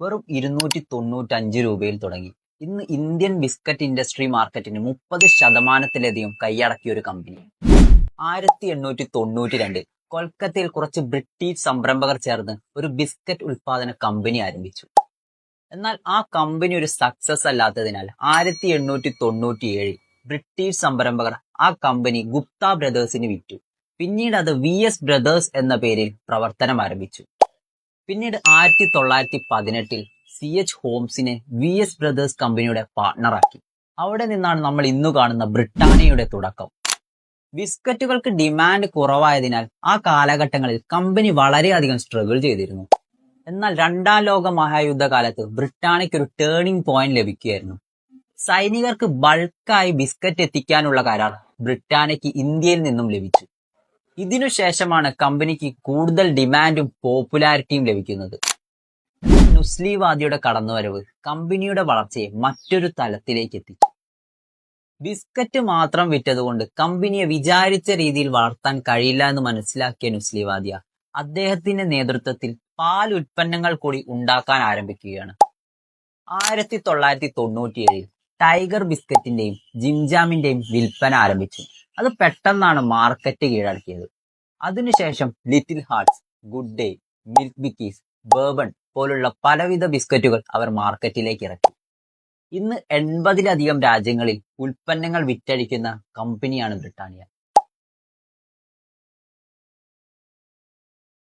വെറും 295 രൂപയിൽ തുടങ്ങി ഇന്ന് ഇന്ത്യൻ ബിസ്ക്കറ്റ് ഇൻഡസ്ട്രി മാർക്കറ്റിന് 30%-ലധികം കൈയടക്കിയ ഒരു കമ്പനി. 1892 കൊൽക്കത്തയിൽ കുറച്ച് ബ്രിട്ടീഷ് സംരംഭകർ ചേർന്ന് ഒരു ബിസ്ക്കറ്റ് ഉൽപാദന കമ്പനി ആരംഭിച്ചു. എന്നാൽ ആ കമ്പനി ഒരു സക്സസ് അല്ലാത്തതിനാൽ 1897 ബ്രിട്ടീഷ് സംരംഭകർ ആ കമ്പനി ഗുപ്ത ബ്രദേഴ്സിന് വിറ്റു. പിന്നീട് അത് VS ബ്രദേഴ്സ് എന്ന പേരിൽ പ്രവർത്തനം ആരംഭിച്ചു. പിന്നീട് 1918 CH ഹോംസിനെ VS ബ്രദേഴ്സ് കമ്പനിയുടെ പാർട്ണറാക്കി. അവിടെ നിന്നാണ് നമ്മൾ ഇന്നു കാണുന്ന ബ്രിട്ടാനിയയുടെ തുടക്കം. ബിസ്ക്കറ്റുകൾക്ക് ഡിമാൻഡ് കുറവായതിനാൽ ആ കാലഘട്ടങ്ങളിൽ കമ്പനി വളരെയധികം സ്ട്രഗിൾ ചെയ്തിരുന്നു. എന്നാൽ രണ്ടാം ലോക മഹായുദ്ധ കാലത്ത് ബ്രിട്ടാനിയയ്ക്ക് ഒരു ടേണിംഗ് പോയിന്റ് ലഭിക്കുകയായിരുന്നു. സൈനികർക്ക് ബൾക്കായി ബിസ്ക്കറ്റ് എത്തിക്കാനുള്ള കരാർ ബ്രിട്ടാനിയയ്ക്ക് ഇന്ത്യയിൽ നിന്നും ലഭിച്ചു. ഇതിനുശേഷമാണ് കമ്പനിക്ക് കൂടുതൽ ഡിമാൻഡും പോപ്പുലാരിറ്റിയും ലഭിക്കുന്നത്. നുസ്ലിവാദിയുടെ കടന്നുവരവ് കമ്പനിയുടെ വളർച്ചയെ മറ്റൊരു തലത്തിലേക്ക് എത്തിച്ചു. ബിസ്ക്കറ്റ് മാത്രം വിറ്റതുകൊണ്ട് കമ്പനിയെ വിചാരിച്ച രീതിയിൽ വളർത്താൻ കഴിയില്ല എന്ന് മനസ്സിലാക്കിയ നുസ്ലിവാദിയ അദ്ദേഹത്തിന്റെ നേതൃത്വത്തിൽ പാൽ ഉൽപ്പന്നങ്ങൾ കൂടി ഉണ്ടാക്കാൻ ആരംഭിക്കുകയാണ്. 1997 ടൈഗർ ബിസ്ക്കറ്റിന്റെയും ജിംജാമിന്റെയും വിൽപ്പന ആരംഭിച്ചു. അത് പെട്ടെന്നാണ് മാർക്കറ്റ് കീഴടക്കിയത്. അതിനുശേഷം Little Hearts, Good Day, Milk Bikis, Bourbon പോലുള്ള പലവിധ ബിസ്ക്കറ്റുകൾ അവർ മാർക്കറ്റിലേക്ക് ഇറക്കി. ഇന്ന് 80-ലധികം രാജ്യങ്ങളിൽ ഉൽപ്പന്നങ്ങൾ വിറ്റഴിക്കുന്ന കമ്പനിയാണ് ബ്രിട്ടാനിയ.